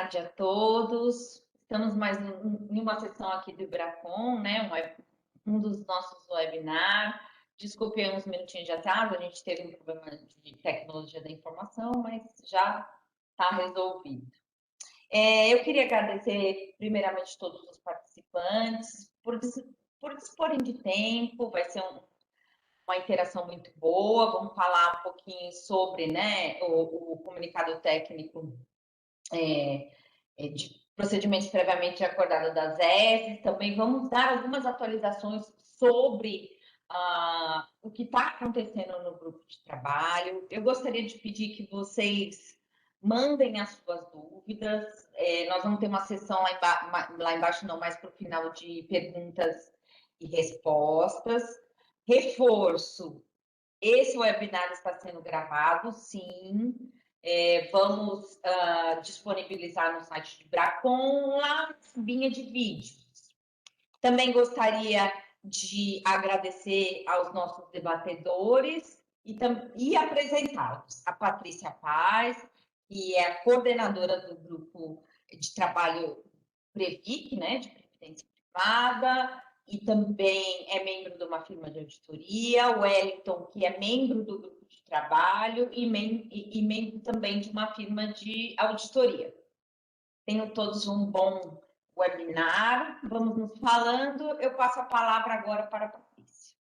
tarde a todos. Estamos mais em uma sessão aqui do Ibracon, né? Um dos nossos webinars. Desculpe uns minutinhos de atraso, a gente teve um problema de tecnologia da informação, mas já está resolvido. Eu queria agradecer primeiramente todos os participantes por disporem de tempo, vai ser uma interação muito boa. Vamos falar um pouquinho sobre, né, o comunicado técnico de procedimentos previamente acordados das ESs. Também vamos dar algumas atualizações sobre o que está acontecendo no grupo de trabalho. Eu gostaria de pedir que vocês mandem as suas dúvidas. Nós vamos ter uma sessão lá embaixo, não, mais para o final, de perguntas e respostas. Reforço, esse webinar está sendo gravado, sim. Vamos disponibilizar no site do Ibracon, lá na abinha de vídeos. Também gostaria de agradecer aos nossos debatedores e apresentá-los. A Patrícia Paz, que é a coordenadora do grupo de trabalho Previc, né, de Previdência Privada, e também é membro de uma firma de auditoria. O Wellington, que é membro do grupo de trabalho e membro também de uma firma de auditoria. Tenham todos um bom webinar. Vamos nos falando. Eu passo a palavra agora para a Patrícia.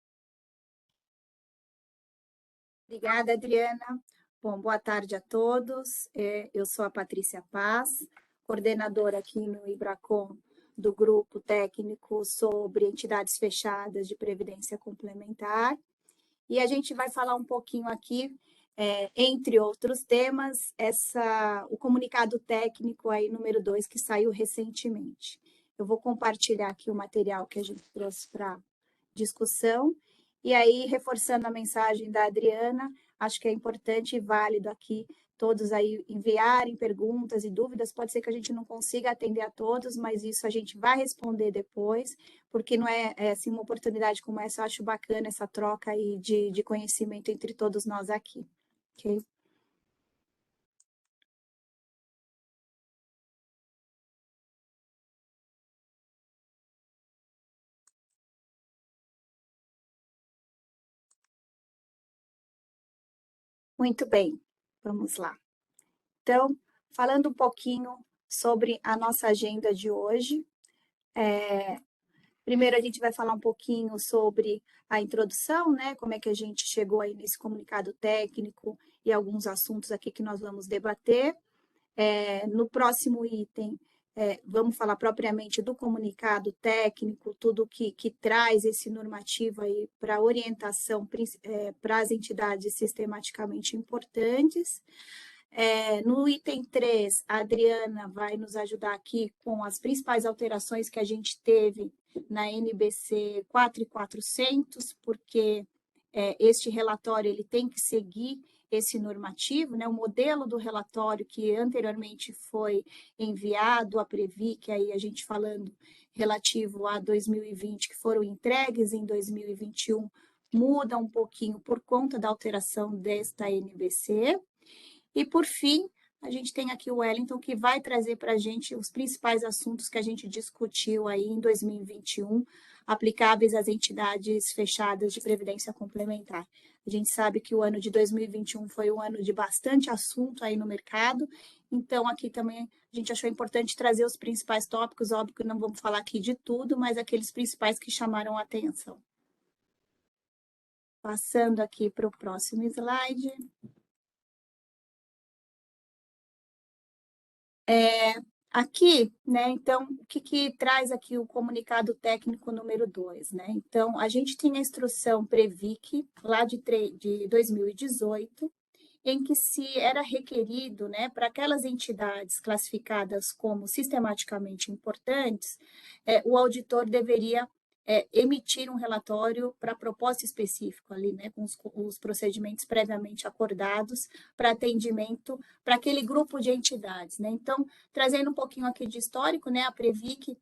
Obrigada, Adriana. Bom, boa tarde a todos. Eu sou a Patrícia Paz, coordenadora aqui no Ibracon do grupo técnico sobre entidades fechadas de previdência complementar. E a gente vai falar um pouquinho aqui, entre outros temas, o comunicado técnico aí número 2 que saiu recentemente. Eu vou compartilhar aqui o material que a gente trouxe para discussão. E aí, reforçando a mensagem da Adriana, acho que é importante e válido aqui todos aí enviarem perguntas e dúvidas. Pode ser que a gente não consiga atender a todos, mas isso a gente vai responder depois, porque não assim, uma oportunidade como essa, eu acho bacana essa troca aí de conhecimento entre todos nós aqui. Ok? Muito bem, vamos lá. Então, falando um pouquinho sobre a nossa agenda de hoje, primeiro a gente vai falar um pouquinho sobre a introdução, né? Como é que a gente chegou aí nesse comunicado técnico e alguns assuntos aqui que nós vamos debater. No próximo item, vamos falar propriamente do comunicado técnico, tudo que traz esse normativo aí para orientação para as entidades sistematicamente importantes. No item 3, a Adriana vai nos ajudar aqui com as principais alterações que a gente teve na NBC 4.400, porque este relatório ele tem que seguir esse normativo, né? O modelo do relatório que anteriormente foi enviado à Previc, aí a gente falando relativo a 2020, que foram entregues em 2021, muda um pouquinho por conta da alteração desta NBC. E, por fim, a gente tem aqui o Wellington, que vai trazer para a gente os principais assuntos que a gente discutiu aí em 2021, aplicáveis às entidades fechadas de previdência complementar. A gente sabe que o ano de 2021 foi um ano de bastante assunto aí no mercado, então aqui também a gente achou importante trazer os principais tópicos, óbvio que não vamos falar aqui de tudo, mas aqueles principais que chamaram a atenção. Passando aqui para o próximo slide. Aqui, né, então, o que traz aqui o comunicado técnico número 2, né? Então, a gente tem a instrução Previc, lá de 2018, em que se era requerido, né, para aquelas entidades classificadas como sistematicamente importantes, o auditor deveria emitir um relatório para propósito específico ali, né, com os procedimentos previamente acordados para atendimento para aquele grupo de entidades, né. Então, trazendo um pouquinho aqui de histórico, né, a Previc,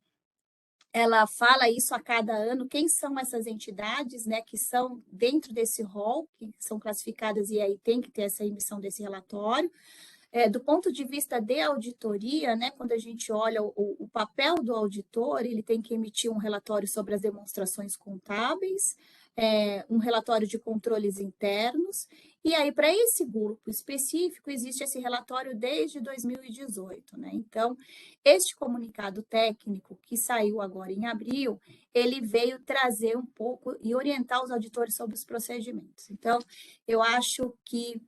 ela fala isso a cada ano, quem são essas entidades, né, que são dentro desse rol, que são classificadas e aí tem que ter essa emissão desse relatório. do ponto de vista de auditoria, né, quando a gente olha o papel do auditor, ele tem que emitir um relatório sobre as demonstrações contábeis, um relatório de controles internos, e aí, para esse grupo específico, existe esse relatório desde 2018, né? Então, este comunicado técnico que saiu agora em abril, ele veio trazer um pouco e orientar os auditores sobre os procedimentos. Então, eu acho que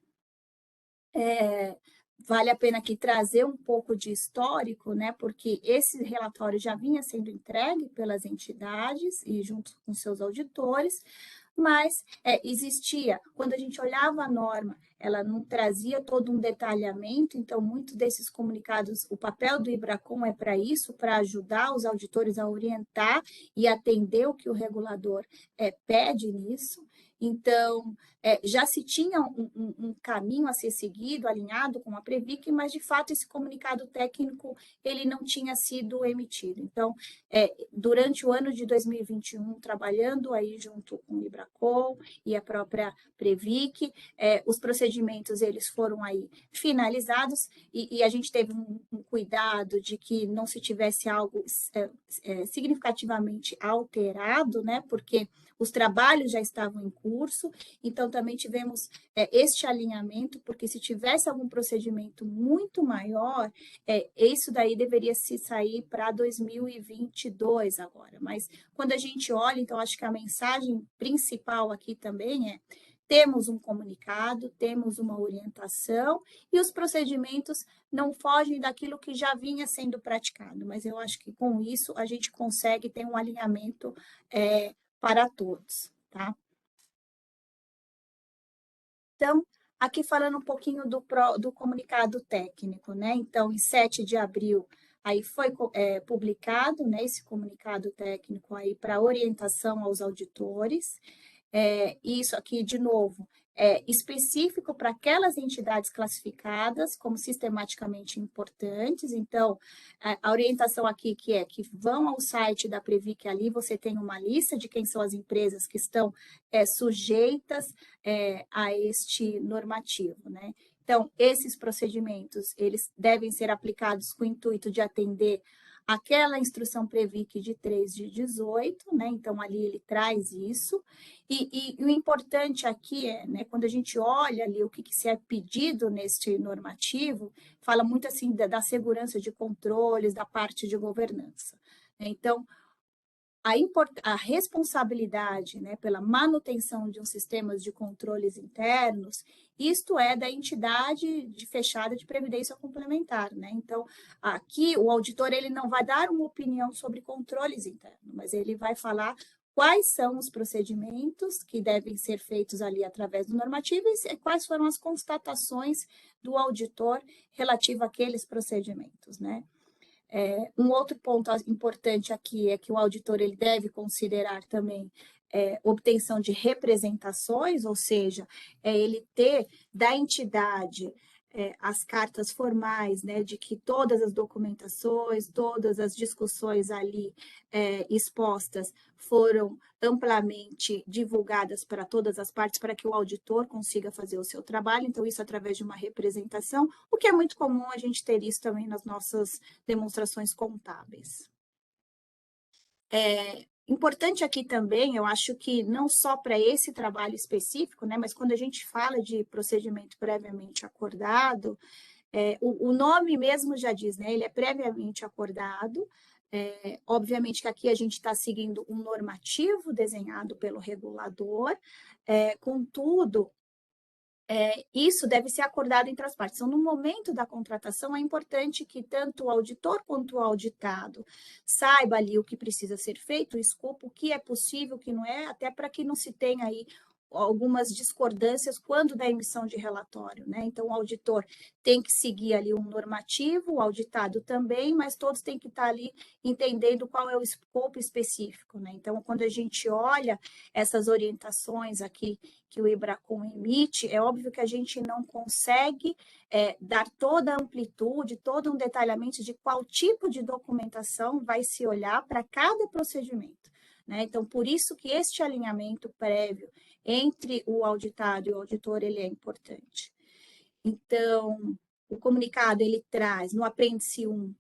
vale a pena aqui trazer um pouco de histórico, né? Porque esse relatório já vinha sendo entregue pelas entidades e junto com seus auditores, mas existia, quando a gente olhava a norma, ela não trazia todo um detalhamento, então, muitos desses comunicados, o papel do IBRACON é para isso, para ajudar os auditores a orientar e atender o que o regulador pede nisso. Então, já se tinha um caminho a ser seguido, alinhado com a Previc, mas, de fato, esse comunicado técnico, ele não tinha sido emitido. Então, durante o ano de 2021, trabalhando aí junto com o IBRACON e a própria Previc, os procedimentos, eles foram aí finalizados e a gente teve um cuidado de que não se tivesse algo significativamente alterado, né, porque os trabalhos já estavam em curso, então também tivemos este alinhamento, porque se tivesse algum procedimento muito maior, isso daí deveria se sair para 2022 agora. Mas quando a gente olha, então acho que a mensagem principal aqui também temos um comunicado, temos uma orientação e os procedimentos não fogem daquilo que já vinha sendo praticado, mas eu acho que com isso a gente consegue ter um alinhamento para todos, tá? Então, aqui falando um pouquinho do comunicado técnico, né? Então, em 7 de abril, aí foi publicado, né, esse comunicado técnico aí para orientação aos auditores. Isso aqui, de novo, é específico para aquelas entidades classificadas como sistematicamente importantes. Então, a orientação aqui que vão ao site da Previc, ali você tem uma lista de quem são as empresas que estão sujeitas a este normativo, né? Então, esses procedimentos, eles devem ser aplicados com o intuito de atender aquela instrução Previc de 3 de 18, né? Então, ali ele traz isso. E o importante aqui né, quando a gente olha ali o que se é pedido neste normativo, fala muito assim da segurança de controles, da parte de governança. Então, a responsabilidade né, pela manutenção de um sistema de controles internos, isto é da entidade fechada de previdência complementar. Né? Então, aqui o auditor ele não vai dar uma opinião sobre controles internos, mas ele vai falar quais são os procedimentos que devem ser feitos ali através do normativo e quais foram as constatações do auditor relativo àqueles procedimentos, né? Um outro ponto importante aqui é que o auditor ele deve considerar também obtenção de representações, ou seja, ele ter da entidade as cartas formais, né, de que todas as documentações, todas as discussões ali expostas foram amplamente divulgadas para todas as partes, para que o auditor consiga fazer o seu trabalho, então isso através de uma representação, o que é muito comum a gente ter isso também nas nossas demonstrações contábeis. Importante aqui também, eu acho que não só para esse trabalho específico, né, mas quando a gente fala de procedimento previamente acordado, o nome mesmo já diz, né, ele é previamente acordado, obviamente que aqui a gente está seguindo um normativo desenhado pelo regulador, contudo, isso deve ser acordado entre as partes. Então, no momento da contratação, é importante que tanto o auditor quanto o auditado saiba ali o que precisa ser feito, o escopo, o que é possível, o que não é, até para que não se tenha aí algumas discordâncias quando da emissão de relatório, né? Então, o auditor tem que seguir ali um normativo, o auditado também, mas todos têm que estar ali entendendo qual é o escopo específico, né? Então, quando a gente olha essas orientações aqui que o IBRACON emite, é óbvio que a gente não consegue dar toda a amplitude, todo um detalhamento de qual tipo de documentação vai se olhar para cada procedimento, né? Então, por isso que este alinhamento prévio entre o auditado e o auditor, ele é importante. Então, O comunicado, ele traz, no apêndice 1,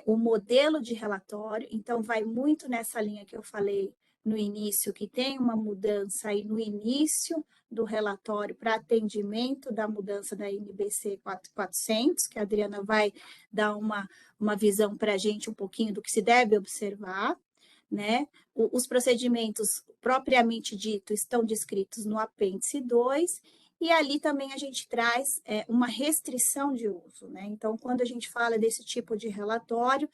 o modelo de relatório, então vai muito nessa linha que eu falei no início, que tem uma mudança aí no início do relatório para atendimento da mudança da NBC 400, que a Adriana vai dar uma visão para a gente um pouquinho do que se deve observar, né? Os procedimentos propriamente dito estão descritos no apêndice 2, e ali também a gente traz uma restrição de uso, né? Então, quando a gente fala desse tipo de relatório,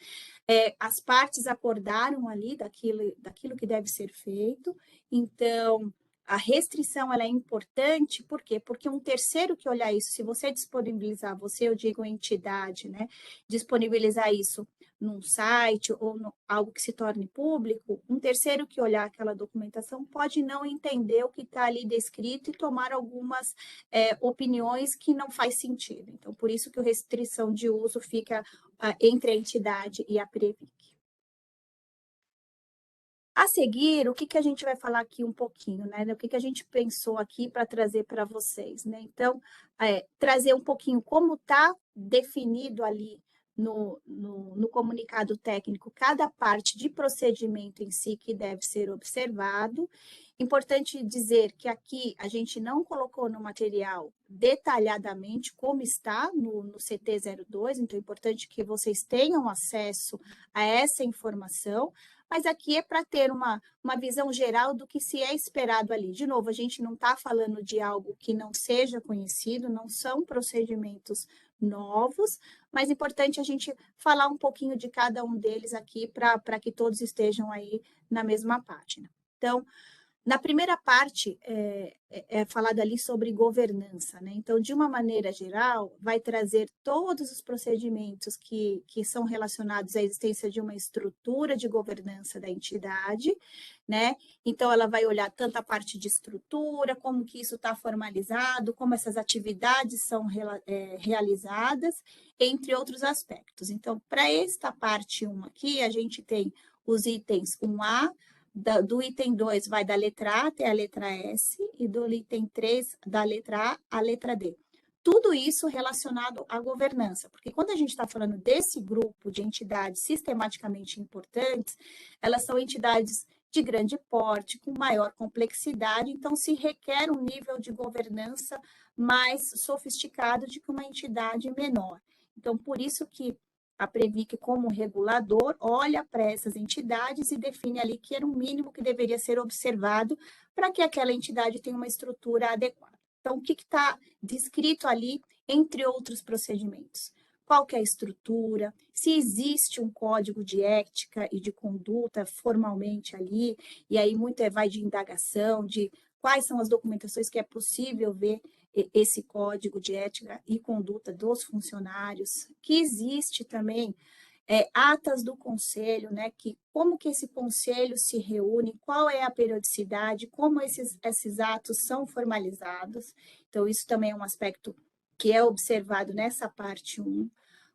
as partes acordaram ali daquilo que deve ser feito, então a restrição ela é importante, por quê? Porque um terceiro que olhar isso, se você disponibilizar, eu digo entidade, né? Disponibilizar isso num site ou algo que se torne público, um terceiro que olhar aquela documentação pode não entender o que está ali descrito e tomar algumas opiniões que não faz sentido. Então, por isso que a restrição de uso fica entre a entidade e a Previc. A seguir, o que a gente vai falar aqui um pouquinho, né? O que a gente pensou aqui para trazer para vocês, né? Então, trazer um pouquinho como está definido ali no comunicado técnico cada parte de procedimento em si que deve ser observado. Importante dizer que aqui a gente não colocou no material detalhadamente como está no CT02, então é importante que vocês tenham acesso a essa informação, mas aqui é para ter uma visão geral do que se é esperado ali. De novo, a gente não está falando de algo que não seja conhecido, não são procedimentos novos, mas é importante a gente falar um pouquinho de cada um deles aqui para que todos estejam aí na mesma página. Então, na primeira parte, é falado ali sobre governança, né? Então, de uma maneira geral, vai trazer todos os procedimentos que são relacionados à existência de uma estrutura de governança da entidade, né? Então, ela vai olhar tanto a parte de estrutura, como que isso está formalizado, como essas atividades são realizadas, entre outros aspectos. Então, para esta parte 1 aqui, a gente tem os itens 1A, do item 2 vai da letra A até a letra S, e do item 3, da letra A à letra D. Tudo isso relacionado à governança, porque quando a gente está falando desse grupo de entidades sistematicamente importantes, elas são entidades de grande porte, com maior complexidade, então se requer um nível de governança mais sofisticado do que uma entidade menor. Então, por isso que a Previc, como regulador, olha para essas entidades e define ali que era o mínimo que deveria ser observado para que aquela entidade tenha uma estrutura adequada. Então, o que está descrito ali, entre outros procedimentos? Qual que é a estrutura? Se existe um código de ética e de conduta formalmente ali, e aí muito vai de indagação, de quais são as documentações que é possível ver esse código de ética e conduta dos funcionários, que existe também atas do conselho, né, que como que esse conselho se reúne, qual é a periodicidade, como esses atos são formalizados. Então, isso também é um aspecto que é observado nessa parte 1.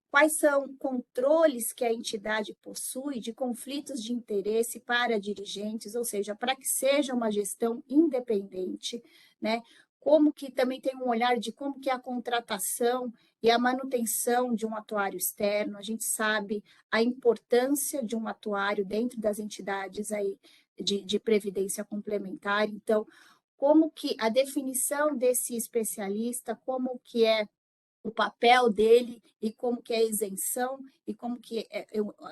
Quais são controles que a entidade possui de conflitos de interesse para dirigentes, ou seja, para que seja uma gestão independente, né? Como que também tem um olhar de como que é a contratação e a manutenção de um atuário externo. A gente sabe a importância de um atuário dentro das entidades aí de previdência complementar. Então, como que a definição desse especialista, como que é o papel dele e como que é a isenção e como que é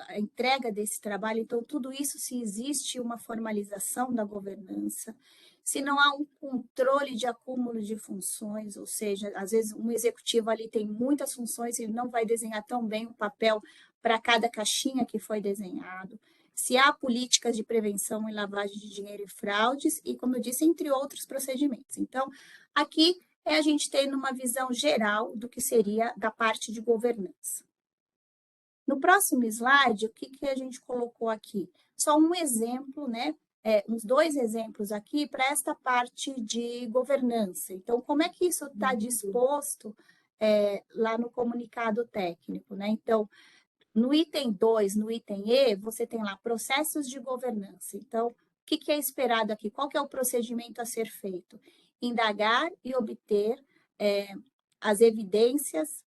a entrega desse trabalho. Então, tudo isso, se existe uma formalização da governança, se não há um controle de acúmulo de funções, ou seja, às vezes um executivo ali tem muitas funções e ele não vai desenhar tão bem o papel para cada caixinha que foi desenhado. Se há políticas de prevenção em lavagem de dinheiro e fraudes, e, como eu disse, entre outros procedimentos. Então, aqui a gente tem uma visão geral do que seria da parte de governança. No próximo slide, o que a gente colocou aqui? Só um exemplo, né? Uns 2 exemplos aqui para esta parte de governança. Então, como é que isso está disposto lá no comunicado técnico, né? Então, no item 2, no item E, você tem lá processos de governança. Então, o que é esperado aqui? Qual que é o procedimento a ser feito? Indagar e obter as evidências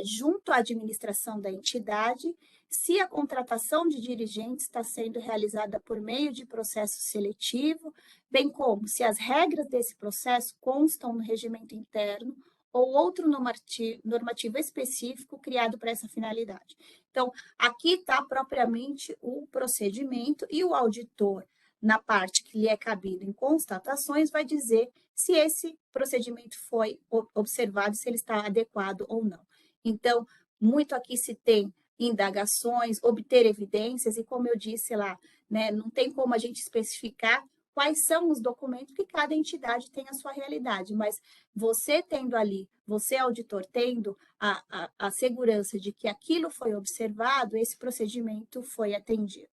junto à administração da entidade, se a contratação de dirigentes está sendo realizada por meio de processo seletivo, bem como se as regras desse processo constam no regimento interno ou outro normativo específico criado para essa finalidade. Então, aqui está propriamente o procedimento e o auditor, na parte que lhe é cabido em constatações, vai dizer se esse procedimento foi observado, se ele está adequado ou não. Então, muito aqui se tem indagações, obter evidências, e como eu disse lá, né, não tem como a gente especificar quais são os documentos que cada entidade tem a sua realidade, mas você tendo ali, você auditor, tendo a segurança de que aquilo foi observado, esse procedimento foi atendido.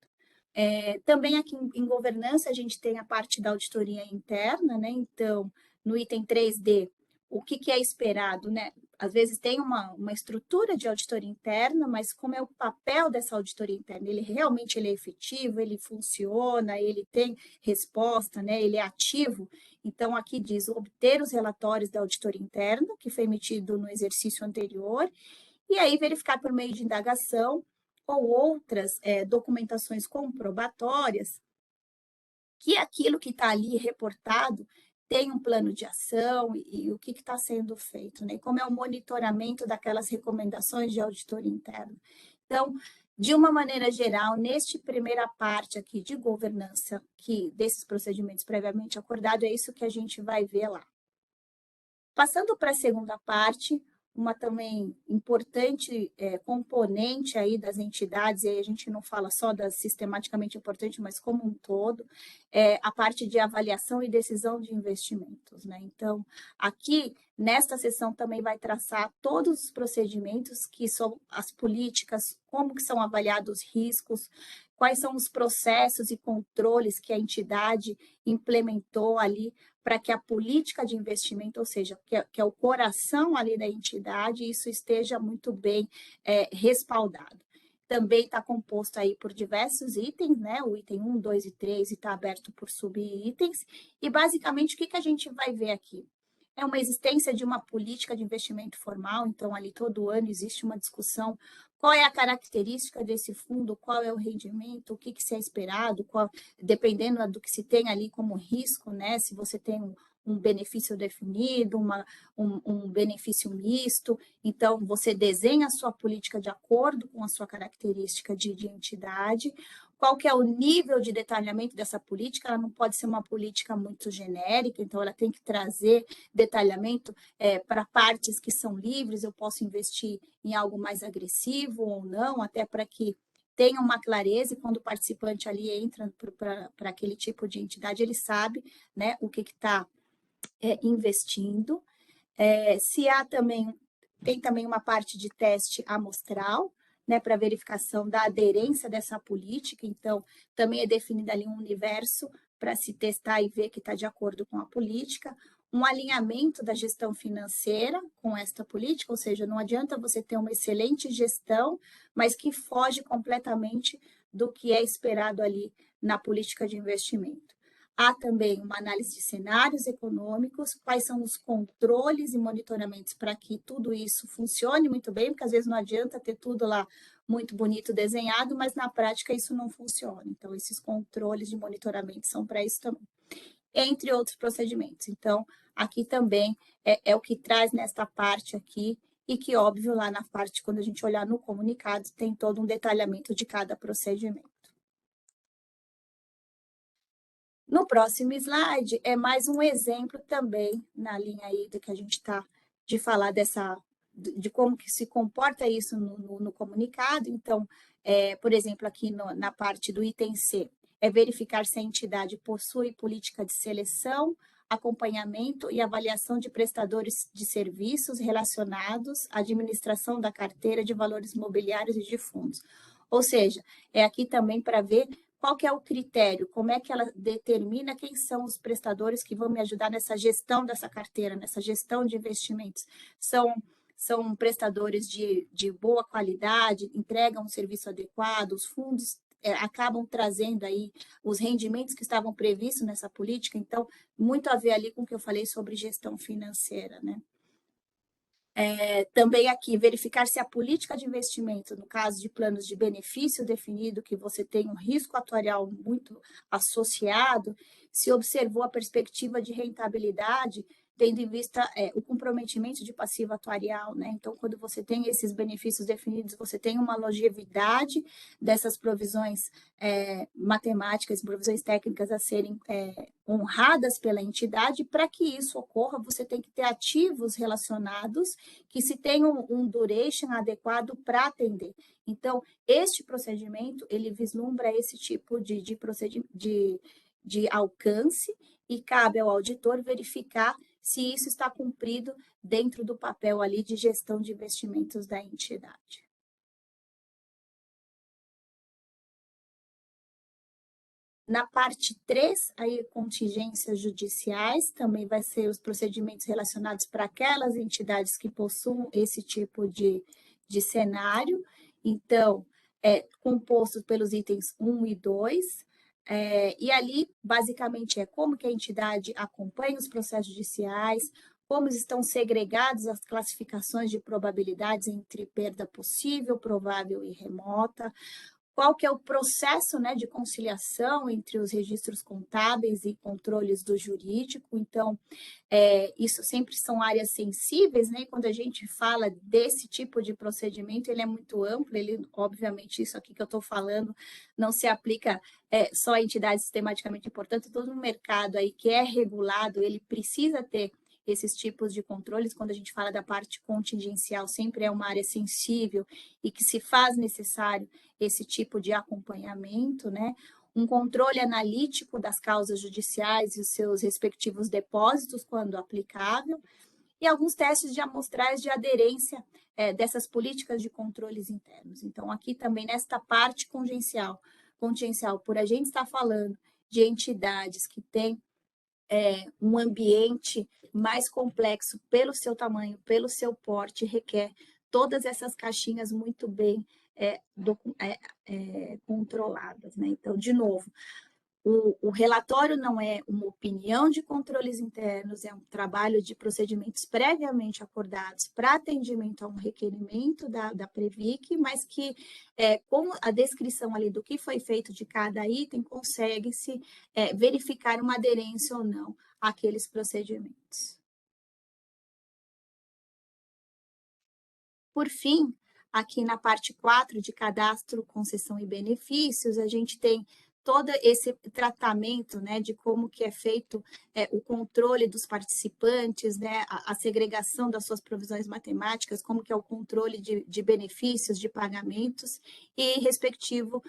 Também aqui em governança a gente tem a parte da auditoria interna, né? Então, no item 3D, o que é esperado, né? Às vezes tem uma estrutura de auditoria interna, mas como é o papel dessa auditoria interna? Ele realmente é efetivo, ele funciona, ele tem resposta, né? Ele é ativo. Então, aqui diz obter os relatórios da auditoria interna, que foi emitido no exercício anterior, e aí verificar por meio de indagação ou outras documentações comprobatórias que aquilo que está ali reportado tem um plano de ação e o que está sendo feito, né? Como é o monitoramento daquelas recomendações de auditoria interna. Então, de uma maneira geral, neste primeira parte aqui de governança, que desses procedimentos previamente acordados, é isso que a gente vai ver lá. Passando para a segunda parte, uma também importante componente aí das entidades, e aí a gente não fala só das sistematicamente importantes, mas como um todo, é a parte de avaliação e decisão de investimentos, né? Então, aqui, nesta sessão também vai traçar todos os procedimentos que são as políticas, como que são avaliados os riscos, quais são os processos e controles que a entidade implementou ali para que a política de investimento, ou seja, que é o coração ali da entidade, isso esteja muito bem respaldado. Também está composto aí por diversos itens, né? O item 1, 2 e 3 está aberto por subitens. E basicamente o que a gente vai ver aqui? É uma existência de uma política de investimento formal, então ali todo ano existe uma discussão qual é a característica desse fundo, qual é o rendimento, o que se é esperado, dependendo do que se tem ali como risco, né? Se você tem um benefício definido, um benefício misto, então você desenha a sua política de acordo com a sua característica de entidade. Qual que é o nível de detalhamento dessa política? Ela não pode ser uma política muito genérica, então ela tem que trazer detalhamento para partes que são livres, eu posso investir em algo mais agressivo ou não, até para que tenha uma clareza, e quando o participante ali entra para aquele tipo de entidade, ele sabe, né, o que está investindo. Se há também, tem também uma parte de teste amostral, né, para verificação da aderência dessa política, então também é definido ali um universo para se testar e ver que está de acordo com a política, um alinhamento da gestão financeira com esta política, ou seja, não adianta você ter uma excelente gestão, mas que foge completamente do que é esperado ali na política de investimento. Há também uma análise de cenários econômicos, quais são os controles e monitoramentos para que tudo isso funcione muito bem, porque às vezes não adianta ter tudo lá muito bonito desenhado, mas na prática isso não funciona. Então, esses controles de monitoramento são para isso também, entre outros procedimentos. Então, aqui também é o que traz nesta parte aqui, e que, óbvio, lá na parte, quando a gente olhar no comunicado, tem todo um detalhamento de cada procedimento. No próximo slide é mais um exemplo também na linha aí do que a gente está de falar de como que se comporta isso no comunicado. Então, por exemplo, aqui na parte do item C, é verificar se a entidade possui política de seleção, acompanhamento e avaliação de prestadores de serviços relacionados à administração da carteira de valores imobiliários e de fundos. Ou seja, é aqui também para ver qual que é o critério, como é que ela determina quem são os prestadores que vão me ajudar nessa gestão dessa carteira, nessa gestão de investimentos. São prestadores de boa qualidade, entregam um serviço adequado, os fundos acabam trazendo aí os rendimentos que estavam previstos nessa política, então, muito a ver ali com o que eu falei sobre gestão financeira, né? Também aqui, verificar se a política de investimento, no caso de planos de benefício definido, que você tem um risco atuarial muito associado, se observou a perspectiva de rentabilidade, tendo em vista o comprometimento de passivo atuarial, né? Então, quando você tem esses benefícios definidos, você tem uma longevidade dessas provisões matemáticas, provisões técnicas a serem honradas pela entidade. Para que isso ocorra, você tem que ter ativos relacionados que se tenham um duration adequado para atender. Então, este procedimento, ele vislumbra esse tipo de alcance e cabe ao auditor verificar se isso está cumprido dentro do papel ali de gestão de investimentos da entidade. Na parte 3, aí contingências judiciais, também vai ser os procedimentos relacionados para aquelas entidades que possuam esse tipo de cenário. Então, composto pelos itens 1 e 2, e ali, basicamente, como que a entidade acompanha os processos judiciais, como estão segregadas as classificações de probabilidades entre perda possível, provável e remota, qual que é o processo, né, de conciliação entre os registros contábeis e controles do jurídico. Então, isso sempre são áreas sensíveis, né? E quando a gente fala desse tipo de procedimento, ele é muito amplo, ele, obviamente, isso aqui que eu estou falando não se aplica só a entidades sistematicamente importantes, todo um mercado aí que é regulado, ele precisa ter esses tipos de controles. Quando a gente fala da parte contingencial, sempre é uma área sensível e que se faz necessário esse tipo de acompanhamento, né? Um controle analítico das causas judiciais e os seus respectivos depósitos, quando aplicável, e alguns testes de amostragem de aderência dessas políticas de controles internos. Então, aqui também, nesta parte contingencial, por a gente estar falando de entidades que têm um ambiente mais complexo pelo seu tamanho, pelo seu porte, requer todas essas caixinhas muito bem controladas, né? Então, de novo, o relatório não é uma opinião de controles internos, é um trabalho de procedimentos previamente acordados para atendimento a um requerimento da Previc, mas que, com a descrição ali do que foi feito de cada item, consegue-se verificar uma aderência ou não àqueles procedimentos. Por fim, aqui na parte 4 de cadastro, concessão e benefícios, a gente tem todo esse tratamento, né, de como que é feito o controle dos participantes, né, a segregação das suas provisões matemáticas, como que é o controle de benefícios, de pagamentos e respectivo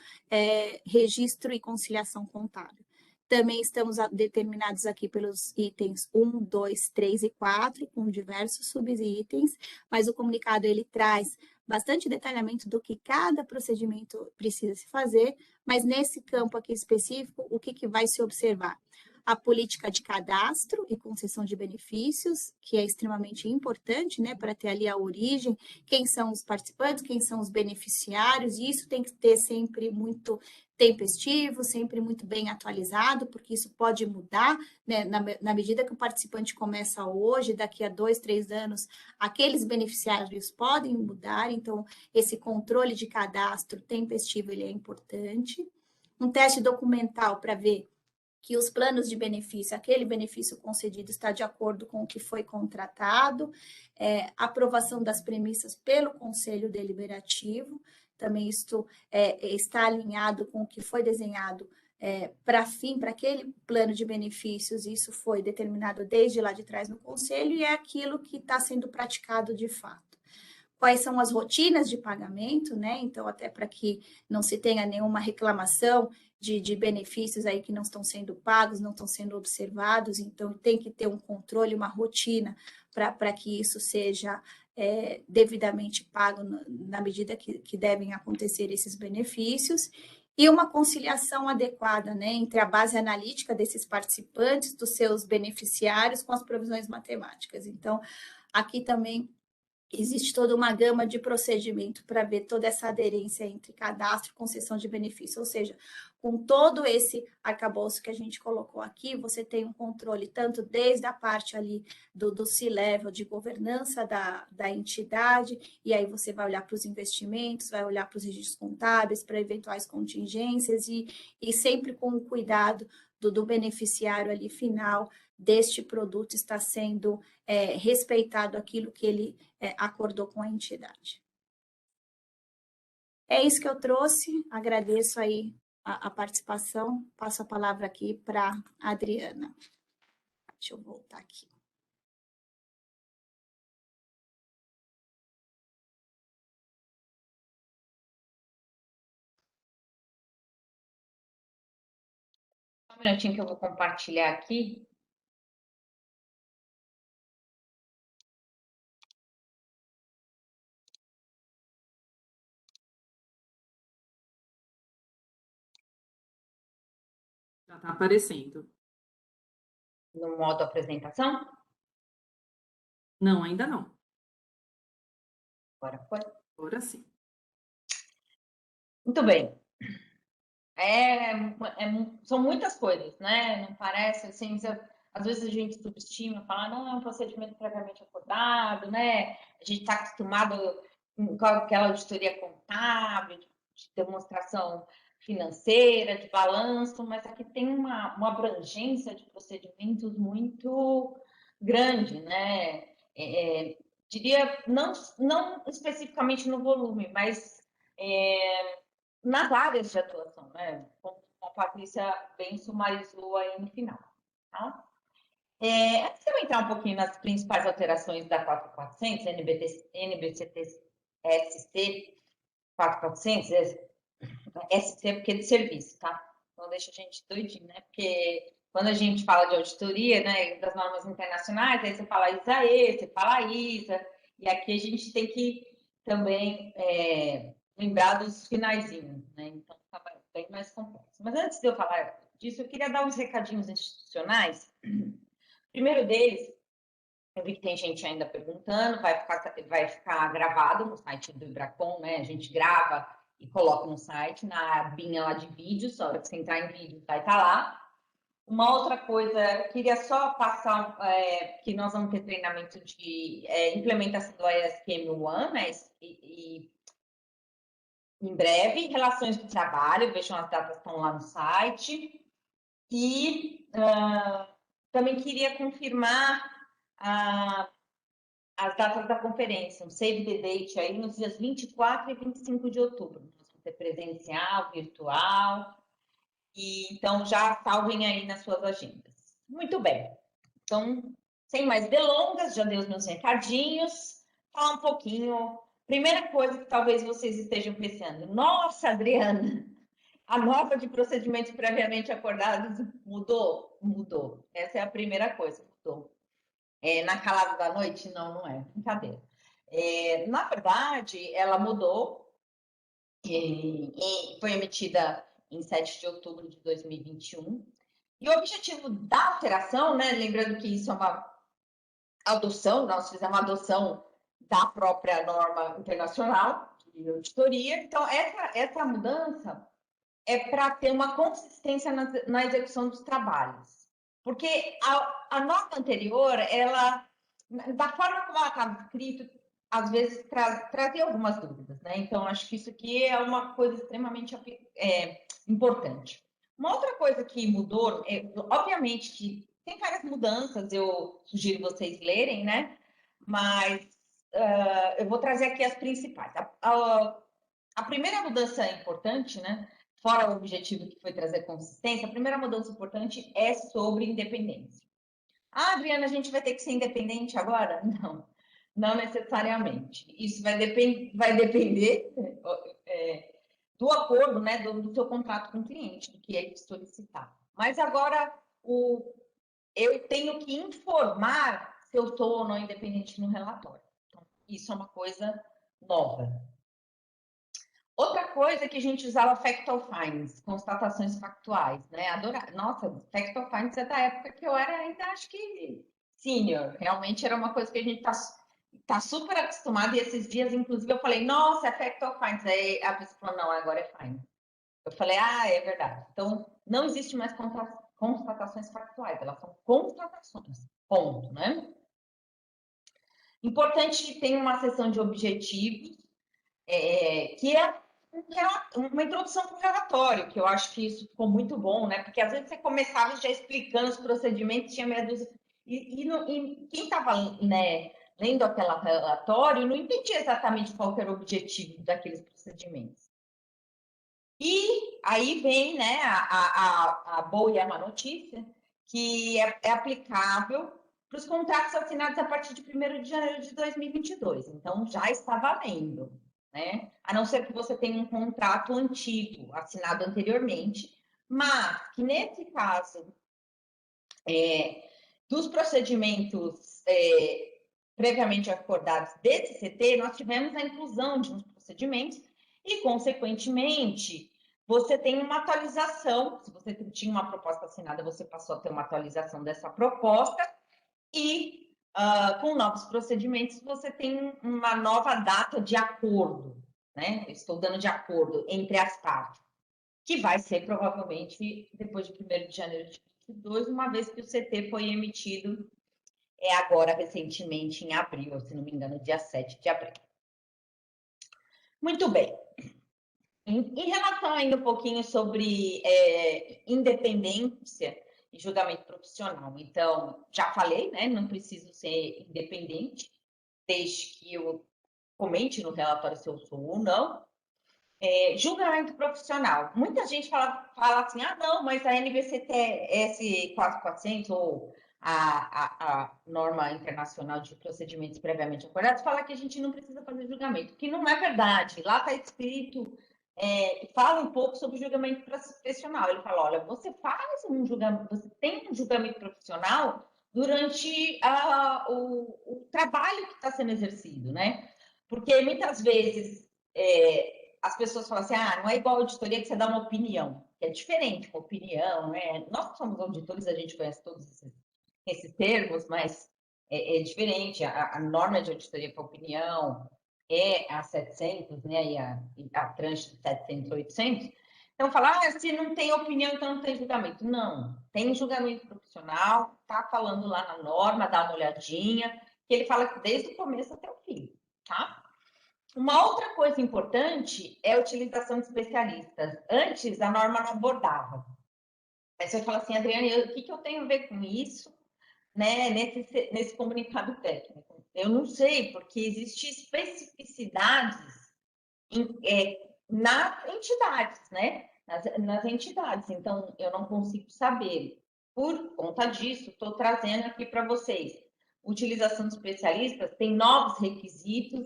registro e conciliação contábil. Também estamos determinados aqui pelos itens 1, 2, 3 e 4, com diversos subitens, mas o comunicado ele traz bastante detalhamento do que cada procedimento precisa se fazer, mas nesse campo aqui específico, o que vai se observar? A política de cadastro e concessão de benefícios, que é extremamente importante, né, para ter ali a origem, quem são os participantes, quem são os beneficiários, e isso tem que ter sempre muito tempestivo, sempre muito bem atualizado, porque isso pode mudar, né, na medida que o participante começa hoje, daqui a 2, 3 anos, aqueles beneficiários podem mudar, então esse controle de cadastro tempestivo ele é importante. Um teste documental para ver que os planos de benefício, aquele benefício concedido está de acordo com o que foi contratado, aprovação das premissas pelo Conselho Deliberativo, também isto está alinhado com o que foi desenhado para aquele plano de benefícios, isso foi determinado desde lá de trás no Conselho e é aquilo que está sendo praticado de fato. Quais são as rotinas de pagamento, né? Então, até para que não se tenha nenhuma reclamação de benefícios aí que não estão sendo pagos, não estão sendo observados, então tem que ter um controle, uma rotina para que isso seja devidamente pago na medida que devem acontecer esses benefícios, e uma conciliação adequada, né, entre a base analítica desses participantes, dos seus beneficiários, com as provisões matemáticas. Então, aqui também existe toda uma gama de procedimento para ver toda essa aderência entre cadastro e concessão de benefício, ou seja, com todo esse arcabouço que a gente colocou aqui, você tem um controle tanto desde a parte ali do C-level, de governança da entidade, e aí você vai olhar para os investimentos, vai olhar para os registros contábeis, para eventuais contingências, e sempre com o cuidado do beneficiário ali final deste produto está sendo respeitado aquilo que ele acordou com a entidade. É isso que eu trouxe, agradeço aí a participação, passo a palavra aqui para a Adriana. Deixa eu voltar aqui. Só um minutinho que eu vou compartilhar aqui. Já está aparecendo. No modo apresentação? Não, ainda não. Agora foi. Agora sim. Muito bem. São muitas coisas, né? Não parece assim, às vezes a gente subestima, fala, não, é um procedimento previamente acordado, né? A gente está acostumado com aquela auditoria contábil, de demonstração financeira, de balanço, mas aqui tem uma abrangência de procedimentos muito grande, né? Diria, não especificamente no volume, mas nas áreas de atuação, né? Como a Patrícia bem sumarizou aí no final. Tá? Antes de eu entrar um pouquinho nas principais alterações da 4400, NBCT SC 4400, SC porque é de serviço, tá? Então deixa a gente doidinho, né? Porque quando a gente fala de auditoria, né, das normas internacionais, aí você fala ISAE, você fala ISA, e aqui a gente tem que também lembrar dos finaizinhos, né? Então, tá bem mais complexo. Mas antes de eu falar disso, eu queria dar uns recadinhos institucionais. O primeiro deles, eu vi que tem gente ainda perguntando, vai ficar gravado no site do Ibracon, né? A gente grava e coloca no site, na abinha lá de vídeos, a hora que você entrar em vídeo vai estar lá. Uma outra coisa, eu queria só passar que nós vamos ter treinamento de implementação do ISQM One, né? E em breve, relações do trabalho, vejam as datas estão lá no site. E também queria confirmar as datas da conferência, um save the date aí nos dias 24 e 25 de outubro. Nós vamos ter presencial, virtual, e então já salvem aí nas suas agendas. Muito bem. Então, sem mais delongas, já dei os meus recadinhos, falar um pouquinho. Primeira coisa que talvez vocês estejam pensando, nossa, Adriana, a nota de procedimentos previamente acordados mudou? Mudou. Essa é a primeira coisa, mudou. Na calada da noite? Não, não é. Brincadeira. Na verdade, ela mudou e foi emitida em 7 de outubro de 2021. E o objetivo da alteração, né, lembrando que isso é uma adoção, nós fizemos uma adoção da própria norma internacional de auditoria. Então, essa mudança é para ter uma consistência na execução dos trabalhos. Porque a norma anterior, ela, da forma como ela estava escrita, às vezes trazia algumas dúvidas, né? Então, acho que isso aqui é uma coisa extremamente importante. Uma outra coisa que mudou, obviamente que tem várias mudanças, eu sugiro vocês lerem, né? Mas eu vou trazer aqui as principais. A primeira mudança importante, né? Fora o objetivo que foi trazer consistência, a primeira mudança importante é sobre independência. Ah, Adriana, a gente vai ter que ser independente agora? Não, não necessariamente. Isso vai depender do acordo, né, do seu contrato com o cliente, do que ele solicitar. Mas agora eu tenho que informar se eu sou ou não independente no relatório. Então, isso é uma coisa nova. Outra coisa é que a gente usava factual findings, constatações factuais, né? Nossa, factual findings é da época que eu era ainda, acho que senior. Realmente era uma coisa que a gente tá super acostumada, e esses dias, inclusive, eu falei, nossa, é fact or finds. Aí a pessoa falou, não, agora é find. Eu falei, é verdade. Então, não existe mais constatações factuais, elas são constatações, ponto, né? Importante que tenha uma seção de objetivos, que é uma introdução para o relatório, que eu acho que isso ficou muito bom, né? Porque às vezes você começava já explicando os procedimentos, tinha meia dúzia. E quem estava, né, lendo aquele relatório não entendia exatamente qual era o objetivo daqueles procedimentos. E aí vem, né, a boa e a má notícia, que é aplicável para os contratos assinados a partir de 1º de janeiro de 2022. Então, já está valendo, né? A não ser que você tenha um contrato antigo, assinado anteriormente, mas que nesse caso dos procedimentos previamente acordados desse CT, nós tivemos a inclusão de uns procedimentos e, consequentemente, você tem uma atualização. Se você tinha uma proposta assinada, você passou a ter uma atualização dessa proposta e, com novos procedimentos, você tem uma nova data de acordo, né? Estou dando de acordo entre as partes, que vai ser provavelmente depois de 1º de janeiro de 2022, uma vez que o CT foi emitido agora recentemente em abril, se não me engano, dia 7 de abril. Muito bem. Em relação ainda um pouquinho sobre independência e julgamento profissional. Então, já falei, né? Não preciso ser independente, desde que eu comente no relatório se eu sou ou não. Julgamento profissional. Muita gente fala assim, não, mas a NBCTS 4400 ou a norma internacional de procedimentos previamente acordados fala que a gente não precisa fazer julgamento, que não é verdade. Lá está escrito, fala um pouco sobre julgamento profissional. Ele fala, olha, você faz um julgamento, você tem um julgamento profissional durante o trabalho que está sendo exercido, né? Porque muitas vezes as pessoas falam assim, não é igual a auditoria que você dá uma opinião, que é diferente, uma opinião, né? Nós que somos auditores, a gente conhece todos esses termos, mas é diferente. A norma de auditoria para opinião é a 700, né? E a tranche de 700, 800. Então, falar, se não tem opinião, então não tem julgamento. Não, tem julgamento profissional, tá falando lá na norma, dá uma olhadinha, que ele fala desde o começo até o fim, tá? Uma outra coisa importante é a utilização de especialistas. Antes, a norma não abordava. Aí você fala assim, Adriane, o que eu tenho a ver com isso, né, nesse comunicado técnico? Eu não sei, porque existem especificidades nas entidades, né? Nas entidades. Então, eu não consigo saber. Por conta disso, estou trazendo aqui para vocês. Utilização de especialistas tem novos requisitos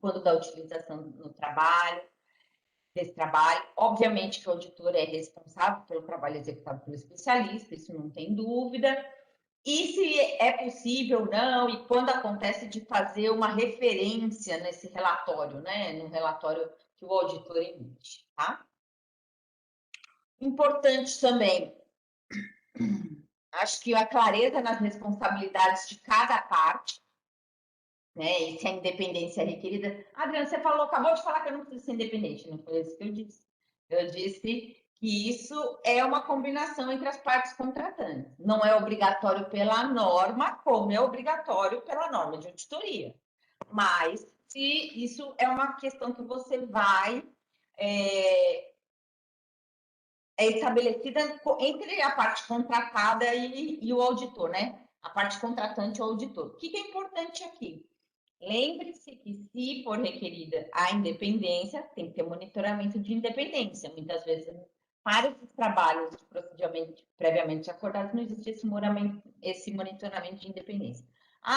quando da utilização no trabalho, desse trabalho. Obviamente que o auditor é responsável pelo trabalho executado pelo especialista, isso não tem dúvida. E se é possível ou não, e quando acontece de fazer uma referência nesse relatório, né? No relatório que o auditor emite, tá? Importante também, acho que a clareza nas responsabilidades de cada parte, né? E se a independência é requerida. Adriana, você acabou de falar que eu não preciso ser independente, não foi isso que eu disse. Eu disse que isso é uma combinação entre as partes contratantes. Não é obrigatório pela norma, como é obrigatório pela norma de auditoria. Mas se isso é uma questão que você vai estabelecida entre a parte contratada e o auditor, né? A parte contratante e o auditor. O que é importante aqui? Lembre-se que, se for requerida a independência, tem que ter monitoramento de independência. Muitas vezes, para esses trabalhos de procedimento previamente acordados, não existe esse monitoramento de independência.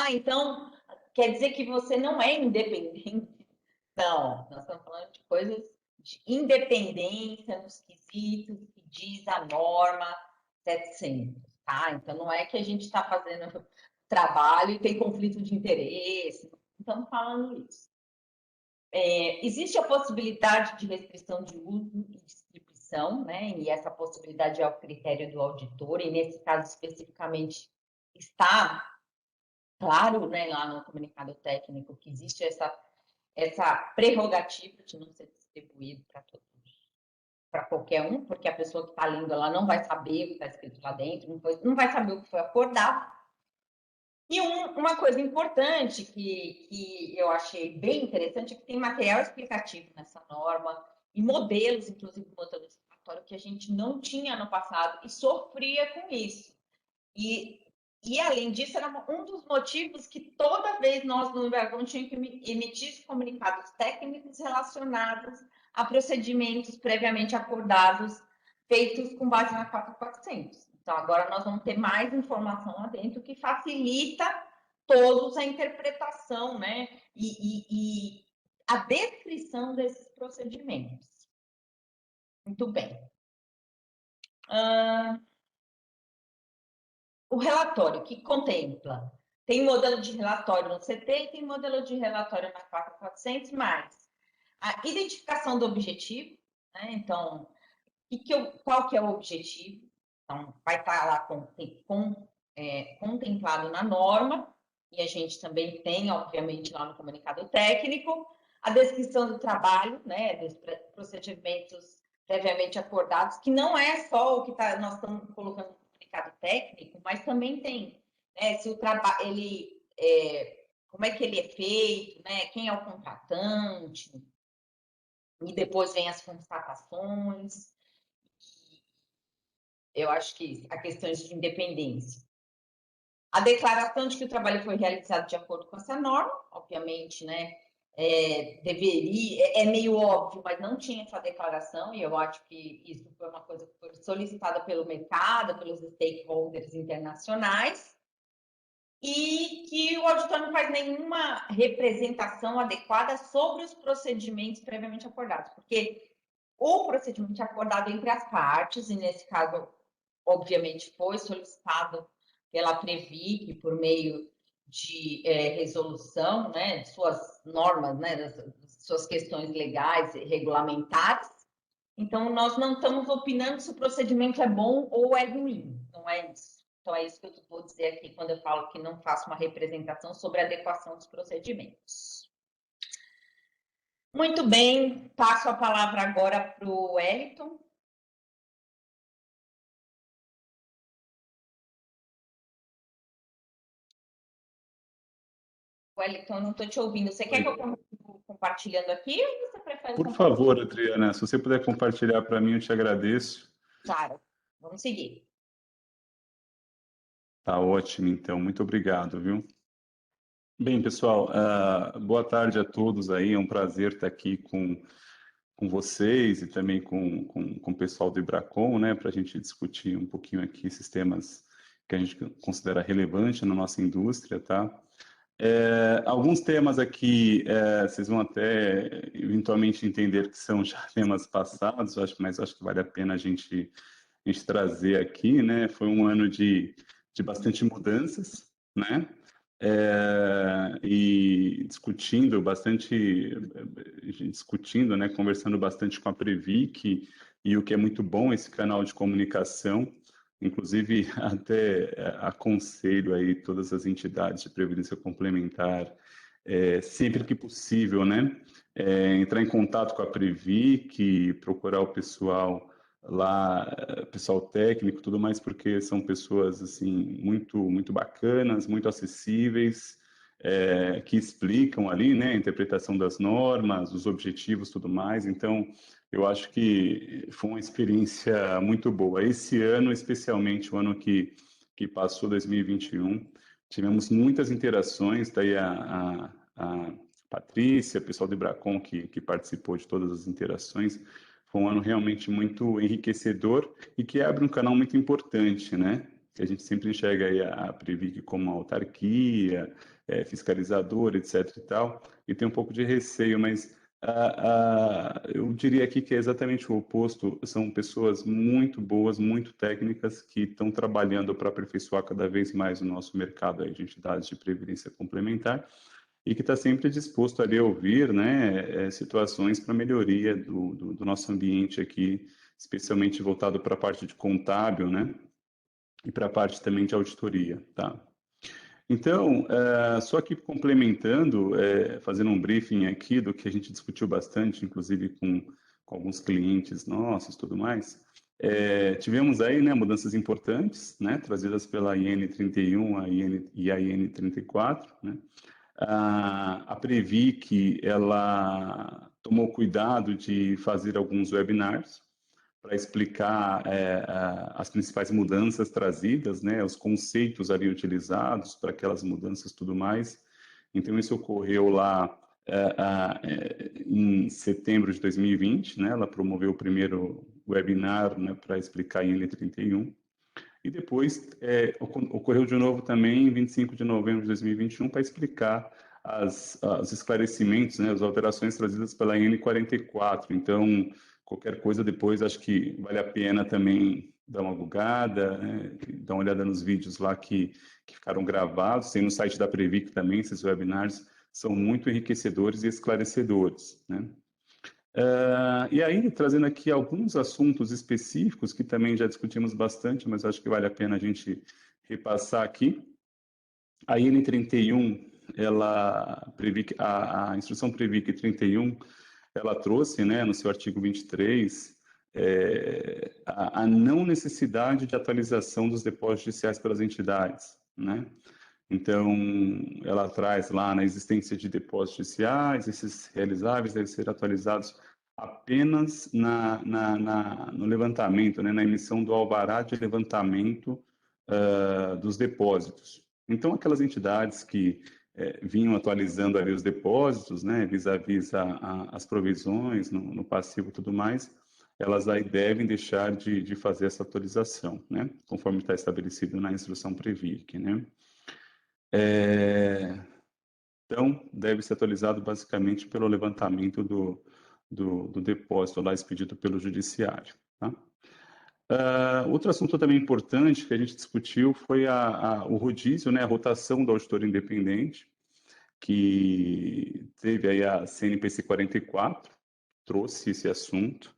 Então, quer dizer que você não é independente? Não, nós estamos falando de coisas de independência nos quesitos que diz a norma 700, tá? Então, não é que a gente está fazendo trabalho e tem conflito de interesse, estamos falando isso. Existe a possibilidade de restrição de uso e distribuição, né? E essa possibilidade é o critério do auditor, e nesse caso especificamente está claro, né, lá no comunicado técnico que existe essa prerrogativa de não ser distribuído para todos, para qualquer um, porque a pessoa que está lendo ela não vai saber o que está escrito lá dentro, não vai saber o que foi acordado. E uma coisa importante que eu achei bem interessante é que tem material explicativo nessa norma e modelos, inclusive modelo de relatório, que a gente não tinha no passado e sofria com isso. E além disso, era um dos motivos que toda vez nós no Vergon tínhamos que emitir comunicados técnicos relacionados a procedimentos previamente acordados, feitos com base na 4400. Então, agora nós vamos ter mais informação lá dentro que facilita todos a interpretação, né? E a descrição desses procedimentos. Muito bem. O relatório que contempla, tem modelo de relatório no CT e tem modelo de relatório na 4400, mais a identificação do objetivo, né? Então, qual que é o objetivo? Então, vai estar lá contemplado na norma, e a gente também tem, obviamente, lá no comunicado técnico, a descrição do trabalho, né, dos procedimentos previamente acordados, que não é só o que nós estamos colocando no comunicado técnico, mas também tem, né, se o trabalho, como é que ele é feito, né, quem é o contratante, e depois vem as constatações. Eu acho que a questão de independência. A declaração de que o trabalho foi realizado de acordo com essa norma, obviamente, né? É meio óbvio, mas não tinha essa declaração, e eu acho que isso foi uma coisa que foi solicitada pelo mercado, pelos stakeholders internacionais, e que o auditor não faz nenhuma representação adequada sobre os procedimentos previamente acordados, porque o procedimento acordado entre as partes, e nesse caso obviamente foi solicitado pela Previc por meio de resolução, né, de suas normas, né, das suas questões legais e regulamentares. Então, nós não estamos opinando se o procedimento é bom ou é ruim, não é isso. Então, é isso que eu vou dizer aqui quando eu falo que não faço uma representação sobre a adequação dos procedimentos. Muito bem, passo a palavra agora para o Wellington. Wellington, eu não estou te ouvindo. Você quer que eu continue compartilhando aqui ou você prefere Por favor, Adriana, se você puder compartilhar para mim, eu te agradeço. Claro, vamos seguir. Tá ótimo, então. Muito obrigado, viu? Bem, pessoal, boa tarde a todos aí. É um prazer estar aqui com vocês e também com o pessoal do Ibracon, né, para a gente discutir um pouquinho aqui esses temas que a gente considera relevante na nossa indústria, tá? Alguns temas aqui, vocês vão até eventualmente entender que são já temas passados, mas acho que vale a pena a gente trazer aqui, né? Foi um ano de bastante mudanças, né? E discutindo, né? Conversando bastante com a Previc, e o que é muito bom esse canal de comunicação. Inclusive, até aconselho aí todas as entidades de previdência complementar, sempre que possível, né, entrar em contato com a Previc, procurar o pessoal lá, pessoal técnico, tudo mais, porque são pessoas assim muito bacanas, muito acessíveis, que explicam ali, né, a interpretação das normas, os objetivos, tudo mais. Então, eu acho que foi uma experiência muito boa. Esse ano, especialmente o ano que passou, 2021, tivemos muitas interações, daí a Patrícia, o pessoal do Ibracon que participou de todas as interações. Foi um ano realmente muito enriquecedor e que abre um canal muito importante, né? Que a gente sempre enxerga aí a Previc como uma autarquia, fiscalizadora, etc. e tal, e tem um pouco de receio, mas eu diria aqui que é exatamente o oposto. São pessoas muito boas, muito técnicas, que estão trabalhando para aperfeiçoar cada vez mais o nosso mercado aí de entidades de previdência complementar, e que está sempre disposto ali a ouvir, né, situações para melhoria do nosso ambiente aqui, especialmente voltado para a parte de contábil, né, e para a parte também de auditoria, tá? Então, só que complementando, fazendo um briefing aqui do que a gente discutiu bastante, inclusive com alguns clientes nossos e tudo mais, tivemos aí, né, mudanças importantes, né, trazidas pela IN 31 e a IN 34, né? A Previc, ela tomou cuidado de fazer alguns webinars para explicar as principais mudanças trazidas, né, os conceitos ali utilizados para aquelas mudanças e tudo mais. Então, isso ocorreu lá em setembro de 2020, né, ela promoveu o primeiro webinar, né, para explicar a IN 31. E depois ocorreu de novo também em 25 de novembro de 2021 para explicar os esclarecimentos, né, as alterações trazidas pela IN 44. Então, qualquer coisa depois, acho que vale a pena também dar uma bugada, né, dar uma olhada nos vídeos lá que ficaram gravados. Tem no site da Previc também, esses webinars são muito enriquecedores e esclarecedores, né? E aí, trazendo aqui alguns assuntos específicos que também já discutimos bastante, mas acho que vale a pena a gente repassar aqui. A IN 31, a instrução Previc 31, ela trouxe, né, no seu artigo 23, a não necessidade de atualização dos depósitos judiciais pelas entidades, né? Então, ela traz lá na existência de depósitos judiciais, esses realizáveis devem ser atualizados apenas no levantamento, né, na emissão do alvará de levantamento dos depósitos. Então, aquelas entidades que vinham atualizando ali os depósitos, né, vis-à-vis as provisões no passivo e tudo mais, elas aí devem deixar de fazer essa atualização, né, conforme está estabelecido na instrução Previc, né. Então, deve ser atualizado basicamente pelo levantamento do depósito lá expedido pelo judiciário. Tá? Outro assunto também importante que a gente discutiu foi o rodízio, né, a rotação do auditor independente, que teve aí a CNPC 44, trouxe esse assunto.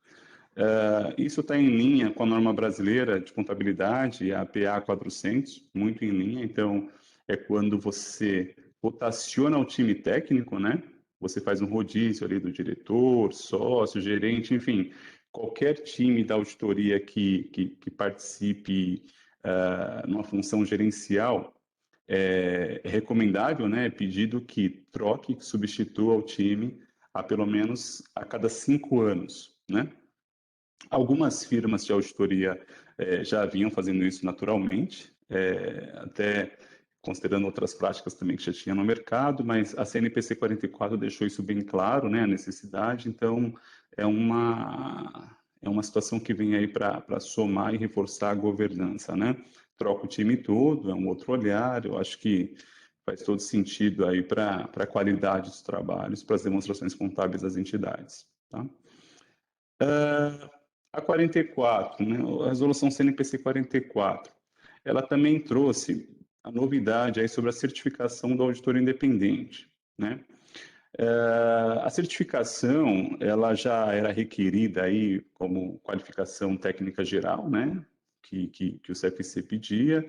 Isso está em linha com a norma brasileira de contabilidade, a APA 400, muito em linha. Então, é quando você rotaciona o time técnico, né? Você faz um rodízio ali do diretor, sócio, gerente, enfim, qualquer time da auditoria que participe numa função gerencial, é recomendável, né? É pedido que troque, que substitua o time pelo menos a cada 5 anos, né? Algumas firmas de auditoria já vinham fazendo isso naturalmente, até considerando outras práticas também que já tinha no mercado, mas a CNPC 44 deixou isso bem claro, né, a necessidade. Então, é uma situação que vem aí para somar e reforçar a governança, né? Troca o time todo, é um outro olhar, eu acho que faz todo sentido aí para a qualidade dos trabalhos, para as demonstrações contábeis das entidades, tá? A 44, né, a resolução CNPC 44, ela também trouxe a novidade aí sobre a certificação do auditor independente, né? A certificação, ela já era requerida aí como qualificação técnica geral, né? Que o CFC pedia.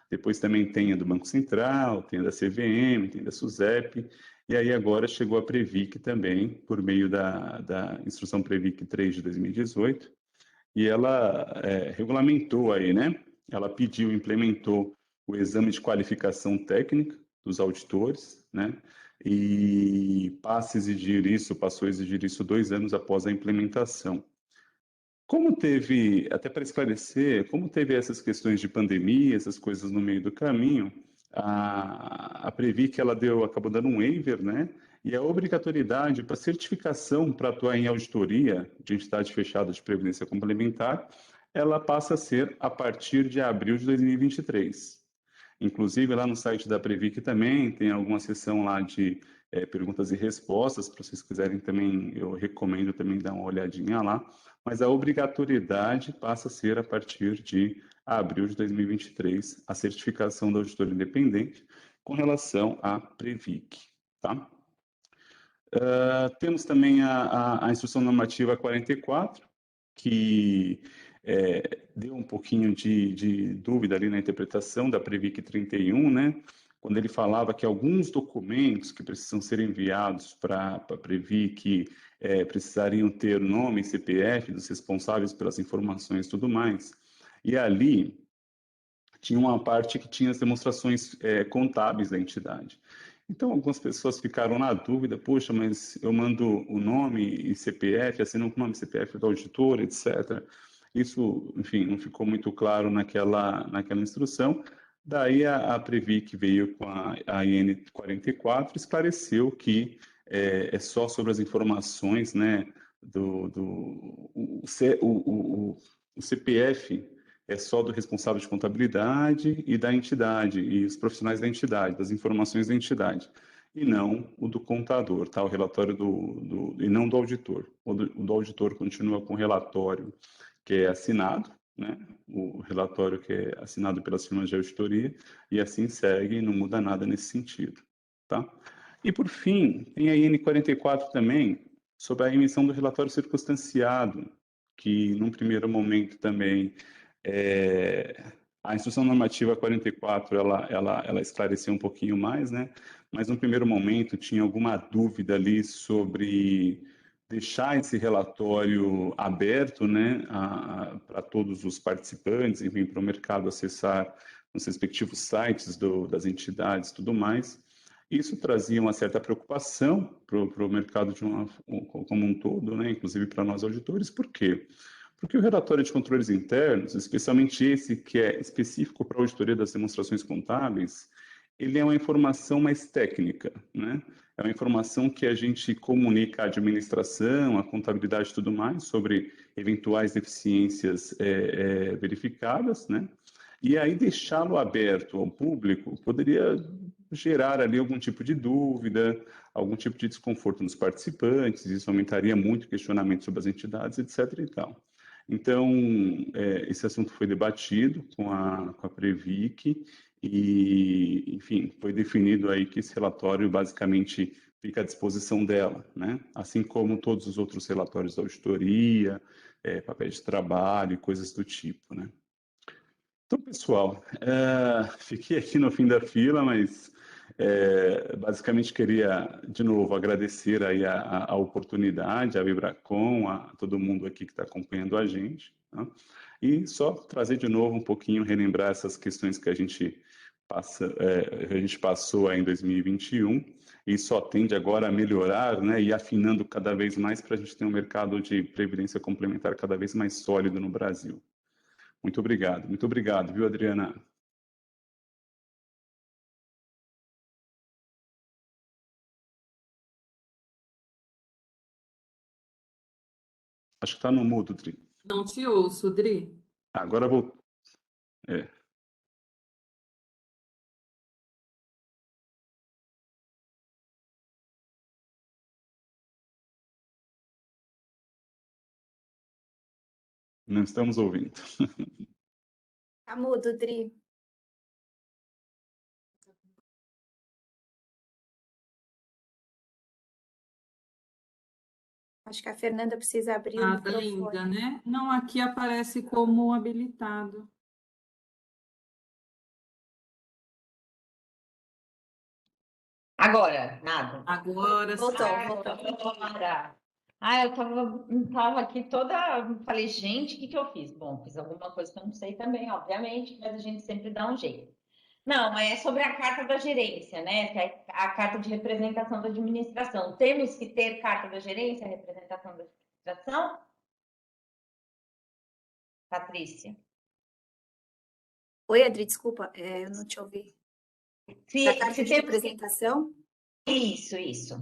Depois também tem a do Banco Central, tem a da CVM, tem a da SUSEP, e aí agora chegou a Previc também, por meio da instrução Previc 3 de 2018, e ela regulamentou aí, né? Ela pediu, implementou o exame de qualificação técnica dos auditores, né? E passou a exigir isso 2 anos após a implementação. Como teve, até para esclarecer, como teve essas questões de pandemia, essas coisas no meio do caminho, a Previc acabou dando um waiver, né? E a obrigatoriedade para certificação para atuar em auditoria de entidade fechada de previdência complementar, ela passa a ser a partir de abril de 2023. Inclusive, lá no site da Previc também tem alguma seção lá de perguntas e respostas, para vocês quiserem também, eu recomendo também dar uma olhadinha lá, mas a obrigatoriedade passa a ser a partir de abril de 2023, a certificação do auditor independente com relação à Previc, tá? Temos também a instrução normativa 44, que deu um pouquinho de dúvida ali na interpretação da Previc 31, né? quando ele falava que alguns documentos que precisam ser enviados para a Previc precisariam ter o nome e CPF dos responsáveis pelas informações e tudo mais. E ali tinha uma parte que tinha as demonstrações contábeis da entidade. Então, algumas pessoas ficaram na dúvida, poxa, mas eu mando o nome e CPF, assinam com o nome e CPF do auditor, etc. Isso, enfim, não ficou muito claro naquela instrução. Daí a Previc veio com a IN 44, esclareceu que é só sobre as informações, né, o CPF é só do responsável de contabilidade e da entidade, e os profissionais da entidade, das informações da entidade, e não o do contador, tá? O relatório e não do auditor. O do auditor continua com o relatório que é assinado, né? O relatório que é assinado pelas firmas de auditoria, e assim segue, não muda nada nesse sentido, tá? E, por fim, tem a IN 44 também, sobre a emissão do relatório circunstanciado, que, num primeiro momento também, a Instrução Normativa 44, ela esclareceu um pouquinho mais, né? Mas, num primeiro momento, tinha alguma dúvida ali sobre deixar esse relatório aberto, né, para todos os participantes, enfim, para o mercado acessar nos respectivos sites das entidades e tudo mais. Isso trazia uma certa preocupação para o mercado como um todo, né, inclusive para nós auditores. Por quê? Porque o relatório de controles internos, especialmente esse que é específico para a auditoria das demonstrações contábeis, ele é uma informação mais técnica, né? É uma informação que a gente comunica à administração, à contabilidade e tudo mais, sobre eventuais deficiências verificadas, né? E aí deixá-lo aberto ao público poderia gerar ali algum tipo de dúvida, algum tipo de desconforto nos participantes, isso aumentaria muito o questionamento sobre as entidades, etc. e tal. Então, esse assunto foi debatido com a Previc e, enfim, foi definido aí que esse relatório basicamente fica à disposição dela, né? Assim como todos os outros relatórios da auditoria, papéis de trabalho e coisas do tipo, né? Então, pessoal, fiquei aqui no fim da fila, mas basicamente queria, de novo, agradecer aí a oportunidade, a Vibracom, a todo mundo aqui que está acompanhando a gente, tá? E só trazer de novo um pouquinho, relembrar essas questões que a gente passou aí em 2021 e só tende agora a melhorar, né, e afinando cada vez mais para a gente ter um mercado de previdência complementar cada vez mais sólido no Brasil. Muito obrigado, viu, Adriana? Acho que está no mudo, Dri. Não te ouço, Dri. Agora vou. É. Não estamos ouvindo. Tá mudo, Dri. Acho que a Fernanda precisa abrir o Nada microfone. ainda, né? Não, aqui aparece como habilitado. Agora, nada. Agora sim. Voltou. Agora. Ah, tava aqui toda. Falei, gente, o que que eu fiz? Bom, fiz alguma coisa que eu não sei também, obviamente, mas a gente sempre dá um jeito. Não, é sobre a carta da gerência, né? Que é a carta de representação da administração. Temos que ter carta da gerência, representação da administração? Patrícia. Oi, Adri, desculpa, eu não te ouvi. Da carta de representação? Isso.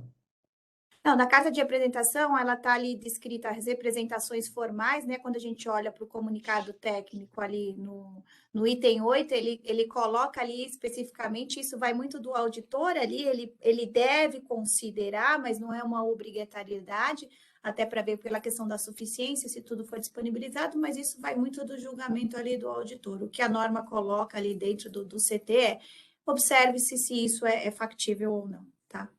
Não, na carta de representação, ela está ali descrita as representações formais, né? Quando a gente olha para o comunicado técnico ali no item 8, ele coloca ali especificamente, isso vai muito do auditor ali, ele deve considerar, mas não é uma obrigatoriedade, até para ver pela questão da suficiência, se tudo for disponibilizado, mas isso vai muito do julgamento ali do auditor. O que a norma coloca ali dentro do CT é, observe-se se isso é factível ou não, tá?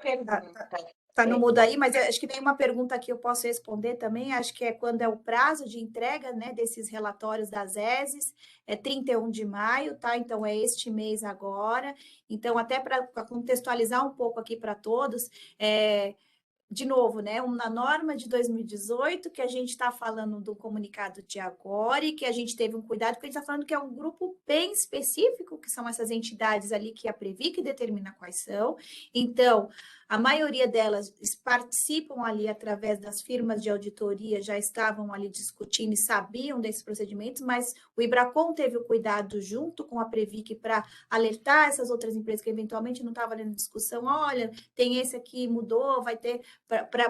Pergunta. Tá no mudo aí, mas acho que tem uma pergunta que eu posso responder também, acho que é quando é o prazo de entrega, né, desses relatórios das ESES, é 31 de maio, tá? Então, é este mês agora. Então, até para contextualizar um pouco aqui para todos, de novo, né, na norma de 2018, que a gente está falando do comunicado de agora e que a gente teve um cuidado, porque a gente está falando que é um grupo bem específico, que são essas entidades ali que a Previc determina quais são. Então, a maioria delas participam ali através das firmas de auditoria, já estavam ali discutindo e sabiam desses procedimentos, mas o IBRACON teve o cuidado junto com a Previc para alertar essas outras empresas que eventualmente não estavam ali na discussão, olha, tem esse aqui, mudou, vai ter...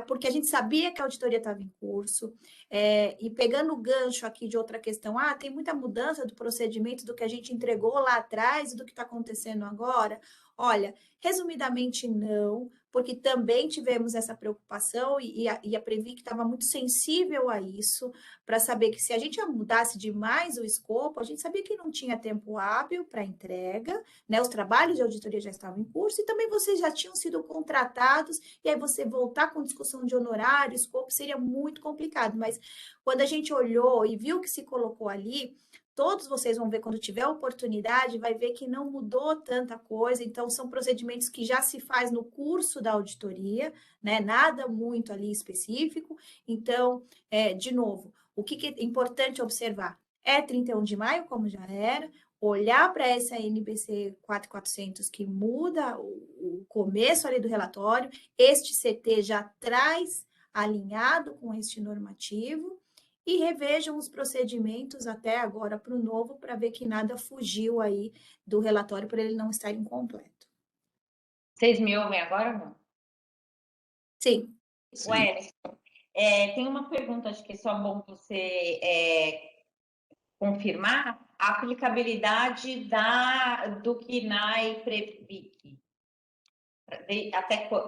porque a gente sabia que a auditoria estava em curso, e pegando o gancho aqui de outra questão, tem muita mudança do procedimento do que a gente entregou lá atrás e do que está acontecendo agora. Olha, resumidamente não, porque também tivemos essa preocupação e a Previc estava muito sensível a isso, para saber que se a gente mudasse demais o escopo, a gente sabia que não tinha tempo hábil para entrega, né? Os trabalhos de auditoria já estavam em curso e também vocês já tinham sido contratados, e aí você voltar com discussão de honorário, escopo, seria muito complicado, mas quando a gente olhou e viu que se colocou ali, todos vocês vão ver quando tiver oportunidade, vai ver que não mudou tanta coisa, então são procedimentos que já se faz no curso da auditoria, né? Nada muito ali específico. Então, de novo, o que é importante observar? É 31 de maio, como já era, olhar para essa NBC 4400 que muda o começo ali do relatório, este CT já traz alinhado com este normativo, e revejam os procedimentos até agora para o novo, para ver que nada fugiu aí do relatório, para ele não estar incompleto. Vocês me ouvem agora ou não? Sim. Wellington, tem uma pergunta, acho que é só bom você confirmar a aplicabilidade do KNAI Previc.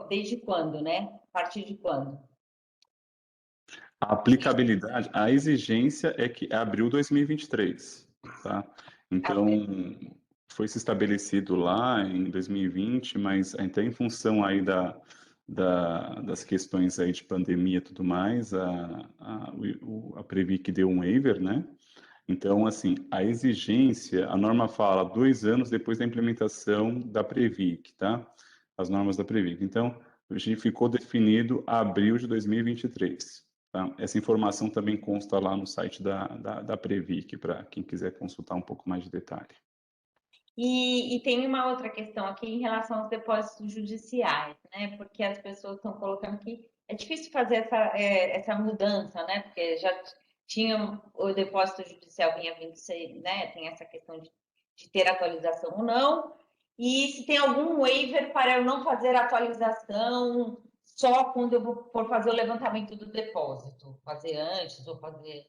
Desde quando, né? A partir de quando? A aplicabilidade, a exigência é que é abril 2023, tá? Então, foi se estabelecido lá em 2020, mas até em função aí das questões aí de pandemia e tudo mais, a Previc deu um waiver, né? Então, assim, a exigência, a norma fala 2 anos depois da implementação da Previc, tá? As normas da Previc. Então, a gente ficou definido abril de 2023. Tá? Essa informação também consta lá no site da Previc, para quem quiser consultar um pouco mais de detalhe. E tem uma outra questão aqui em relação aos depósitos judiciais, né? Porque as pessoas estão colocando que é difícil fazer essa mudança, né? Porque já tinham o depósito judicial vinha vindo ser, né? Tem essa questão de ter atualização ou não. E se tem algum waiver para eu não fazer atualização só quando eu for fazer o levantamento do depósito, fazer antes ou fazer...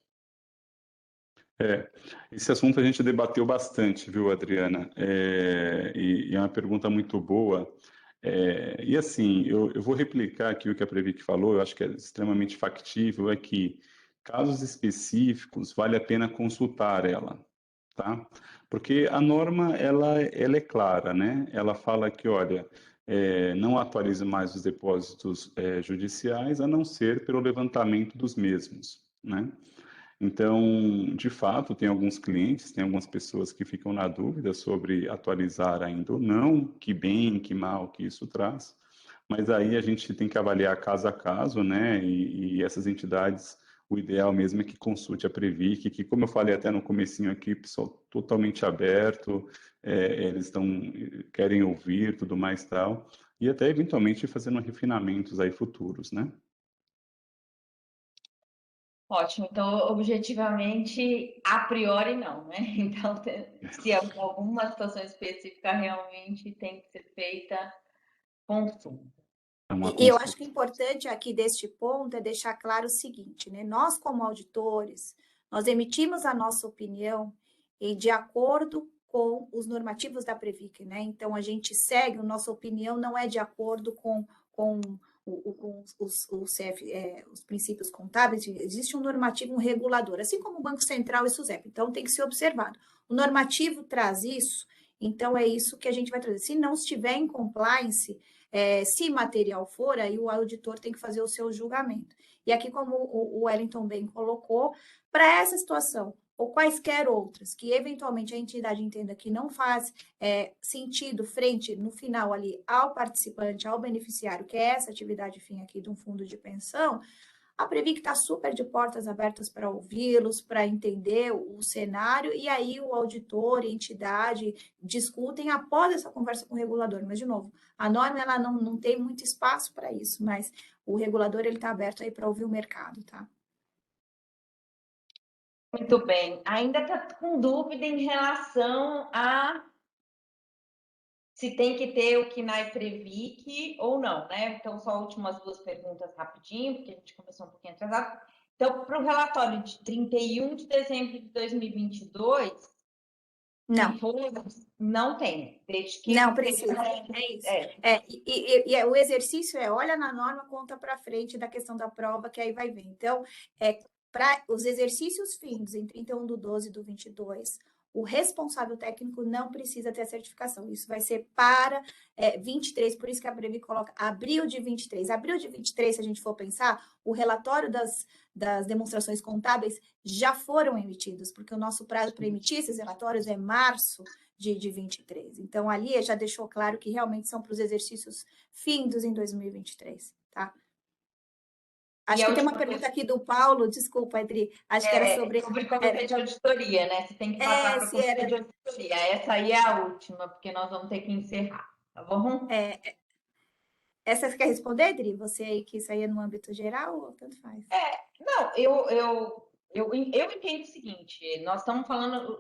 Esse assunto a gente debateu bastante, viu, Adriana? E é uma pergunta muito boa. E assim, eu vou replicar aqui o que a Previc falou, eu acho que é extremamente factível, é que casos específicos vale a pena consultar ela, tá? Porque a norma, ela é clara, né? Ela fala que, olha, não atualize mais os depósitos judiciais, a não ser pelo levantamento dos mesmos, né? Então, de fato, tem alguns clientes, tem algumas pessoas que ficam na dúvida sobre atualizar ainda ou não, que bem, que mal que isso traz, mas aí a gente tem que avaliar caso a caso, né? E essas entidades, o ideal mesmo é que consulte a Previc, que, como eu falei até no comecinho aqui, pessoal totalmente aberto, eles querem ouvir, tudo mais tal, e até eventualmente fazendo refinamentos aí futuros, né? Ótimo, então objetivamente, a priori não, né? Então, se alguma situação específica realmente tem que ser feita consulta. E eu acho que o importante aqui deste ponto é deixar claro o seguinte, né? Nós, como auditores, nós emitimos a nossa opinião e de acordo com os normativos da Previc, né? Então, a gente segue, a nossa opinião não é de acordo com os princípios contábeis, existe um normativo, um regulador, assim como o Banco Central e o SUSEP, então tem que ser observado. O normativo traz isso, então é isso que a gente vai trazer. Se não estiver em compliance, Se material for, aí o auditor tem que fazer o seu julgamento. E aqui, como o Wellington bem colocou, para essa situação, ou quaisquer outras, que eventualmente a entidade entenda que não faz sentido frente, no final ali, ao participante, ao beneficiário, que é essa atividade fim aqui de um fundo de pensão, a Previc está super de portas abertas para ouvi-los, para entender o cenário, e aí o auditor e a entidade discutem após essa conversa com o regulador. Mas, de novo, a norma ela não tem muito espaço para isso, mas o regulador está aberto aí para ouvir o mercado, tá? Muito bem. Ainda está com dúvida em relação a se tem que ter o KNAI Previc ou não, né? Então, só últimas duas perguntas rapidinho, porque a gente começou um pouquinho atrasado. Então, para o relatório de 31 de dezembro de 2022, não. Não tem, desde que... Não precisa, é isso. O exercício olha na norma, conta para frente da questão da prova, que aí vai ver. Então, para os exercícios findos em 31/12/22, o responsável técnico não precisa ter a certificação. Isso vai ser para 23, por isso que a Previ coloca abril de 23. Abril de 23, se a gente for pensar, o relatório das demonstrações contábeis já foram emitidos, porque o nosso prazo para emitir esses relatórios é março de 23. Então, ali já deixou claro que realmente são para os exercícios findos em 2023, tá? Acho que tem uma pergunta aqui do Paulo, desculpa, Adri, acho que era sobre comitê de auditoria, né? Você tem que passar para o comitê de auditoria. Essa aí é a última, porque nós vamos ter que encerrar, tá bom? Essa você quer responder, Adri? Você aí que isso aí é no âmbito geral ou tanto faz? Não, eu entendo o seguinte, nós estamos falando,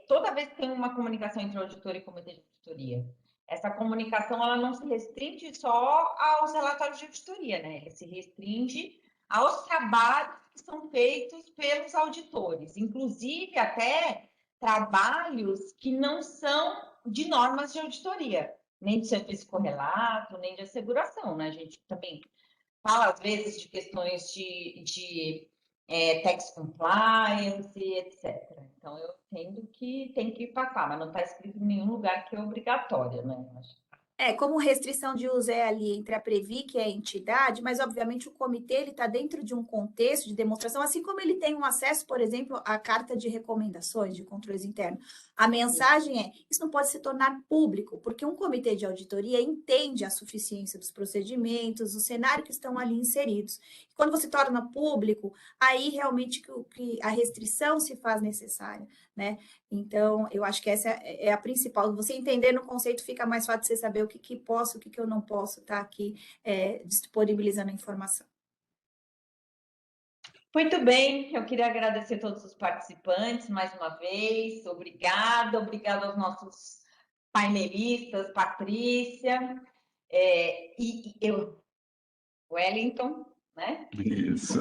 toda vez que tem uma comunicação entre auditor e comitê de auditoria, essa comunicação ela não se restringe só aos relatórios de auditoria, né? Ele se restringe aos trabalhos que são feitos pelos auditores, inclusive até trabalhos que não são de normas de auditoria, nem de serviço correlato, nem de asseguração, né? A gente também fala, às vezes, de questões de tax compliance, etc. Então, eu entendo que tem que passar, mas não está escrito em nenhum lugar que é obrigatório, né? Como restrição de uso ali entre a Previ, que é a entidade, mas, obviamente, o comitê está dentro de um contexto de demonstração, assim como ele tem um acesso, por exemplo, à carta de recomendações de controles internos. A mensagem isso não pode se tornar público, porque um comitê de auditoria entende a suficiência dos procedimentos, o cenário que estão ali inseridos. Quando você torna público, aí realmente que a restrição se faz necessária, né? Então, eu acho que essa é a principal. Você entender no conceito, fica mais fácil de você saber o que posso, o que eu não posso estar aqui disponibilizando a informação. Muito bem, eu queria agradecer a todos os participantes mais uma vez. Obrigada aos nossos painelistas, Patrícia e eu, Wellington, né? Isso.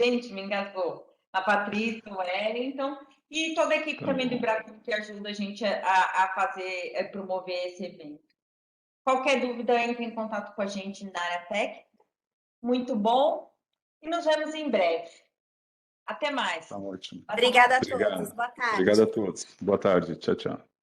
Gente, me engasgou. A Patrícia, o Wellington e toda a equipe também do Brasil que ajuda a gente a fazer, a promover esse evento. Qualquer dúvida, entre em contato com a gente na área técnica. Muito bom. E nos vemos em breve. Até mais. Tá ótimo. Obrigada a todos. Boa tarde. Obrigado a todos. Boa tarde. Tchau, tchau.